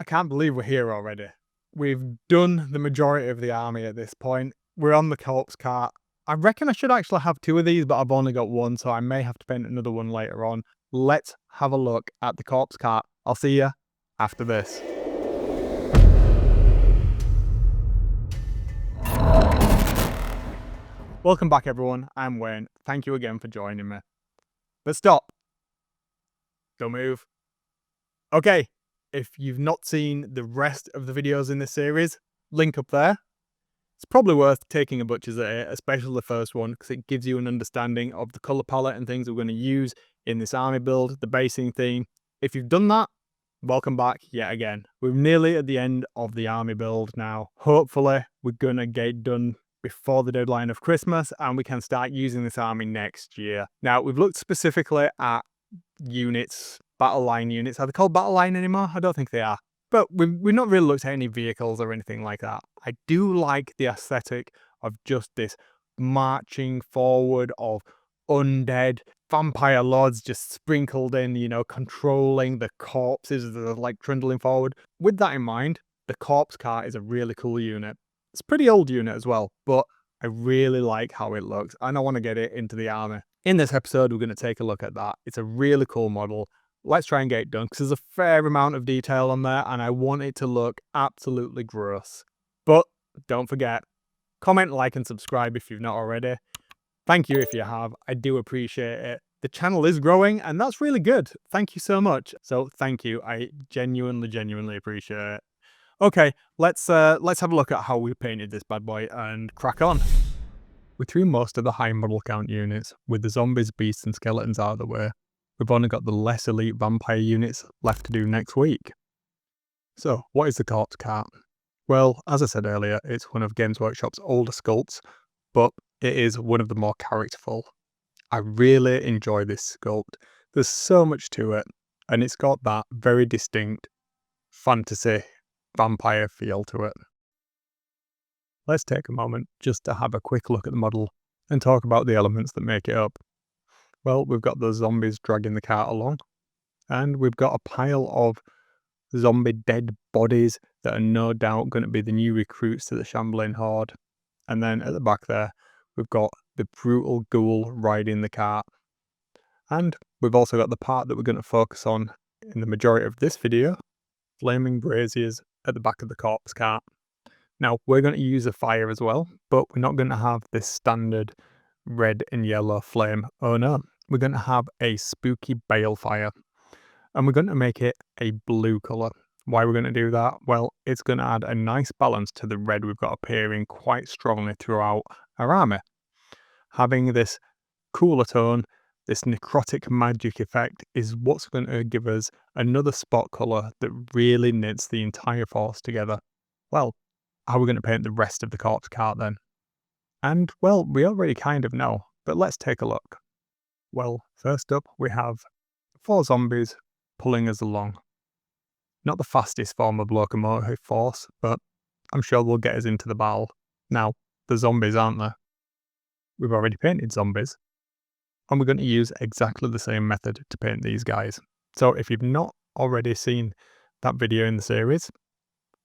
can't believe we're here already. We've done the majority of the army at this point. We're on the corpse cart. I reckon I should actually have 2 of these, but I've only got 1, so I may have to paint another one later on. Let's have a look at the corpse cart. I'll see you after this. Welcome back, everyone. I'm Wayne. Thank you again for joining me. But stop. Don't move. Okay, if you've not seen the rest of the videos in this series, link up there. It's probably worth taking a butcher's at it, especially the first one, because it gives you an understanding of the colour palette and things we're going to use in this army build, the basing theme. If you've done that, welcome back yet again. We're nearly at the end of the army build now. Hopefully, we're going to get it done before the deadline of Christmas, and we can start using this army next year. Now, we've looked specifically at units, battle line units. Are they called battle line anymore? I don't think they are. But we've not really looked at any vehicles or anything like that. I do like the aesthetic of just this marching forward of undead vampire lords just sprinkled in, you know, controlling the corpses that are like trundling forward. With that in mind, the corpse cart is a really cool unit. It's a pretty old unit as well, but I really like how it looks and I want to get it into the army. In this episode, we're going to take a look at that. It's a really cool model. Let's try and get it done because there's a fair amount of detail on there and I want it to look absolutely gross. But don't forget, comment, like and subscribe if you've not already. Thank you if you have. I do appreciate it. The channel is growing and that's really good. Thank you so much. So thank you. I genuinely appreciate it. Okay, let's have a look at how we painted this bad boy and crack on. We threw most of the high model count units with the zombies, beasts and skeletons out of the way. We've only got the less elite vampire units left to do next week. So, what is the corpse cart? Well, as I said earlier, it's one of Games Workshop's older sculpts, but it is one of the more characterful. I really enjoy this sculpt. There's so much to it, and it's got that very distinct fantasy vampire feel to it. Let's take a moment just to have a quick look at the model and talk about the elements that make it up. Well, we've got the zombies dragging the cart along, and we've got a pile of zombie dead bodies that are no doubt going to be the new recruits to the shambling horde. And then at the back there, we've got the brutal ghoul riding the cart. And we've also got the part that we're going to focus on in the majority of this video, flaming braziers at the back of the corpse cart. Now, we're going to use a fire as well, but we're not going to have this standard red and yellow flame. Oh no, we're going to have a spooky balefire. And we're going to make it a blue colour. Why we're going to do that? Well, it's going to add a nice balance to the red we've got appearing quite strongly throughout our army. Having this cooler tone, this necrotic magic effect is what's going to give us another spot colour that really knits the entire force together. Well, how are we going to paint the rest of the corpse cart then? And, well, we already kind of know, but let's take a look. Well, first up, we have 4 zombies pulling us along. Not the fastest form of locomotive force, but I'm sure they'll get us into the battle. Now, the zombies, aren't they? We've already painted zombies, and we're going to use exactly the same method to paint these guys. So if you've not already seen that video in the series,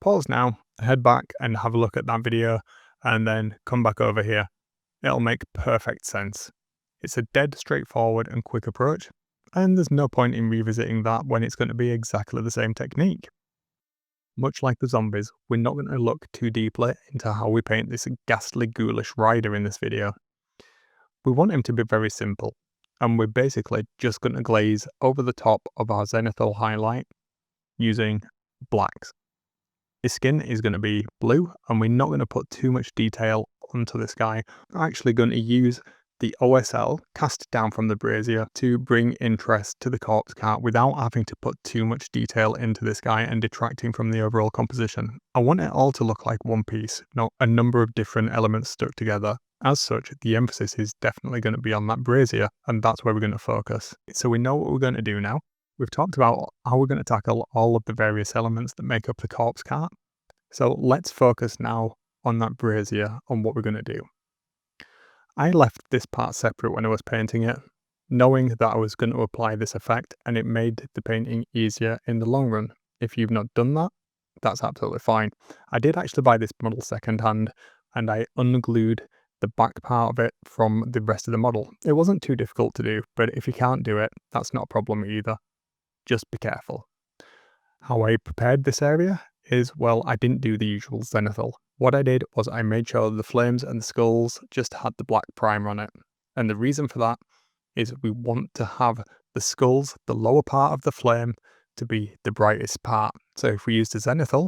pause now, head back and have a look at that video, and then come back over here. It'll make perfect sense. It's a dead straightforward and quick approach, and there's no point in revisiting that when it's going to be exactly the same technique. Much like the zombies, we're not going to look too deeply into how we paint this ghastly ghoulish rider in this video. We want him to be very simple, and we're basically just going to glaze over the top of our zenithal highlight using blacks. His skin is going to be blue, and we're not going to put too much detail onto this guy. We're actually going to use the OSL cast down from the brazier to bring interest to the corpse cart without having to put too much detail into this guy and detracting from the overall composition. I want it all to look like one piece, not a number of different elements stuck together. As such, the emphasis is definitely going to be on that brazier, and that's where we're going to focus. So we know what we're going to do now. We've talked about how we're going to tackle all of the various elements that make up the corpse cart. So let's focus now on that brazier, on what we're going to do. I left this part separate when I was painting it, knowing that I was going to apply this effect, and it made the painting easier in the long run. If you've not done that, that's absolutely fine. I did actually buy this model secondhand, and I unglued the back part of it from the rest of the model. It wasn't too difficult to do, but if you can't do it, that's not a problem either. Just be careful. How I prepared this area is, well, I didn't do the usual zenithal. What I did was I made sure the flames and the skulls just had the black primer on it. And the reason for that is we want to have the skulls, the lower part of the flame, to be the brightest part. So if we used a zenithal,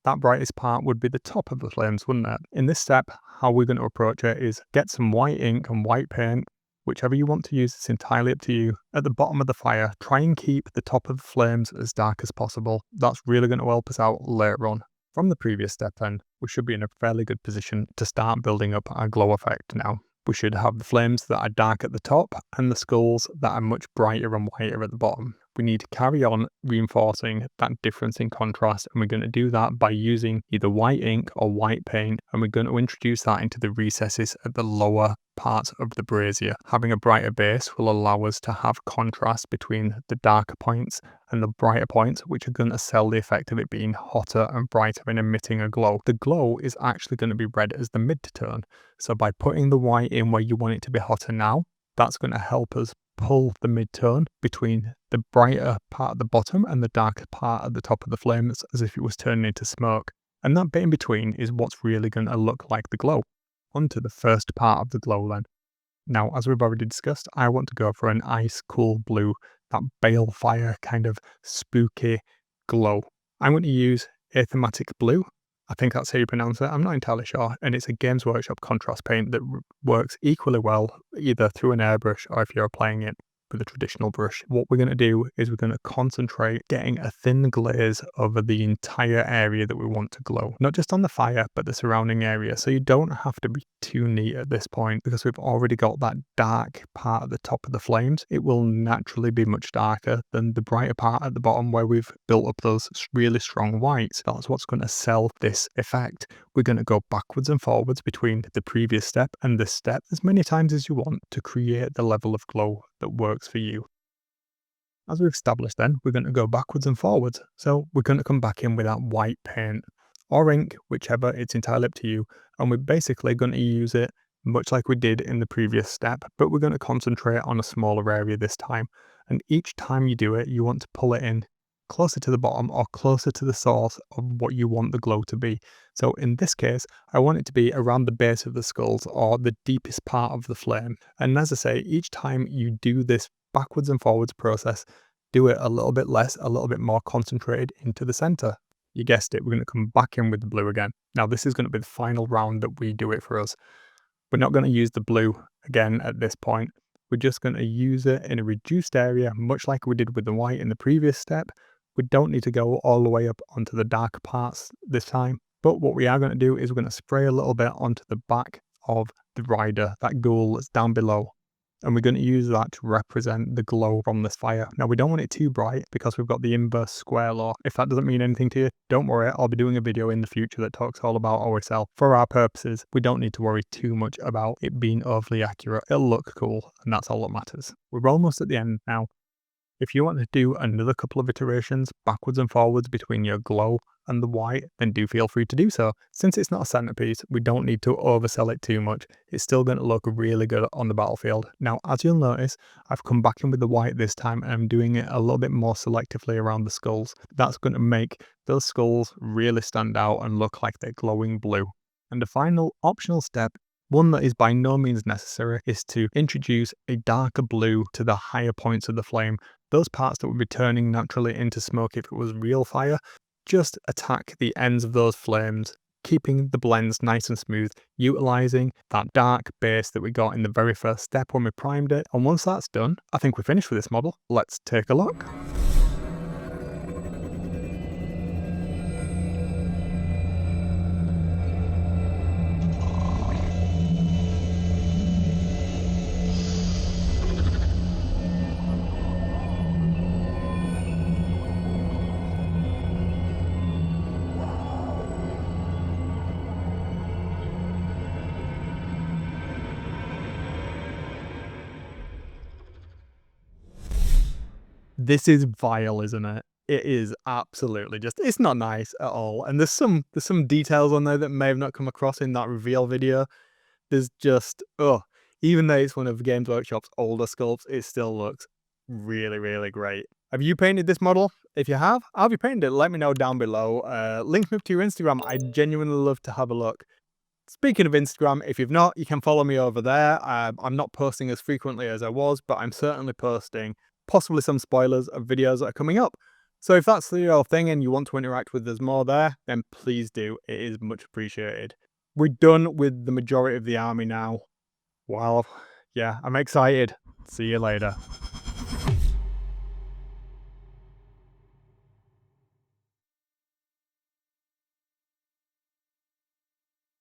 that brightest part would be the top of the flames, wouldn't it? In this step, how we're going to approach it is get some white ink and white paint, whichever you want to use, it's entirely up to you. At the bottom of the fire, try and keep the top of the flames as dark as possible. That's really going to help us out later on. From the previous step then, we should be in a fairly good position to start building up our glow effect now. We should have the flames that are dark at the top and the skulls that are much brighter and whiter at the bottom. We need to carry on reinforcing that difference in contrast, and we're going to do that by using either white ink or white paint, and we're going to introduce that into the recesses at the lower parts of the brazier. Having a brighter base will allow us to have contrast between the darker points and the brighter points, which are going to sell the effect of it being hotter and brighter and emitting a glow. The glow is actually going to be red as the mid-tone, so by putting the white in where you want it to be hotter now, that's going to help us pull the mid-tone between the brighter part at the bottom and the darker part at the top of the flame, as if it was turning into smoke. And that bit in between is what's really going to look like the glow. Onto the first part of the glow then. Now, as we've already discussed, I want to go for an ice cool blue, that balefire kind of spooky glow. I'm going to use Athematic Blue. I think that's how you pronounce it. I'm not entirely sure. And it's a Games Workshop contrast paint that works equally well, either through an airbrush or if you're applying it with a traditional brush. What we're going to do is we're going to concentrate getting a thin glaze over the entire area that we want to glow. Not just on the fire, but the surrounding area. So you don't have to be too neat at this point because we've already got that dark part at the top of the flames. It will naturally be much darker than the brighter part at the bottom where we've built up those really strong whites. That's what's going to sell this effect. We're going to go backwards and forwards between the previous step and this step as many times as you want to create the level of glow that works for you. As we've established then, we're going to go backwards and forwards. So we're going to come back in with that white paint or ink, whichever, it's entirely up to you. And we're basically going to use it much like we did in the previous step, but we're going to concentrate on a smaller area this time. And each time you do it, you want to pull it in closer to the bottom or closer to the source of what you want the glow to be. So in this case, I want it to be around the base of the skulls or the deepest part of the flame. And as I say, each time you do this backwards and forwards process, do it a little bit less, a little bit more concentrated into the center. You guessed it, we're going to come back in with the blue again. Now this is going to be the final round that we do it for us. We're not going to use the blue again at this point. We're just going to use it in a reduced area, much like we did with the white in the previous step. We don't need to go all the way up onto the dark parts this time, but what we are going to do is we're going to spray a little bit onto the back of the rider, that ghoul that's down below, and we're going to use that to represent the glow from this fire. Now we don't want it too bright because we've got the inverse square law. If that doesn't mean anything to you, don't worry, I'll be doing a video in the future that talks all about OSL. For our purposes, we don't need to worry too much about it being overly accurate. It'll look cool, and that's all that matters. We're almost at the end now. If you want to do another couple of iterations backwards and forwards between your glow and the white, then do feel free to do so. Since it's not a centerpiece, we don't need to oversell it too much. It's still going to look really good on the battlefield. Now, as you'll notice, I've come back in with the white this time and I'm doing it a little bit more selectively around the skulls. That's going to make those skulls really stand out and look like they're glowing blue. And the final optional step, one that is by no means necessary, is to introduce a darker blue to the higher points of the flame. Those parts that would be turning naturally into smoke if it was real fire, just attack the ends of those flames, keeping the blends nice and smooth, utilizing that dark base that we got in the very first step when we primed it. And once that's done, I think we're finished with this model. Let's take a look. This is vile, isn't it? it is absolutely just, it's not nice at all. And there's some details on there that may have not come across in that reveal video. There's just, even though it's one of Games Workshop's older sculpts, it still looks really, really great. Have you painted this model? If you have, how have you painted it? Let me know down below. Link me up to your Instagram. I genuinely love to have a look. Speaking of Instagram, if you've not, you can follow me over there. I'm not posting as frequently as I was, but I'm certainly posting possibly some spoilers of videos that are coming up. So if that's your thing and you want to interact with us more there, then please do. It is much appreciated. We're done with the majority of the army now. Wow. Yeah, I'm excited. See you later.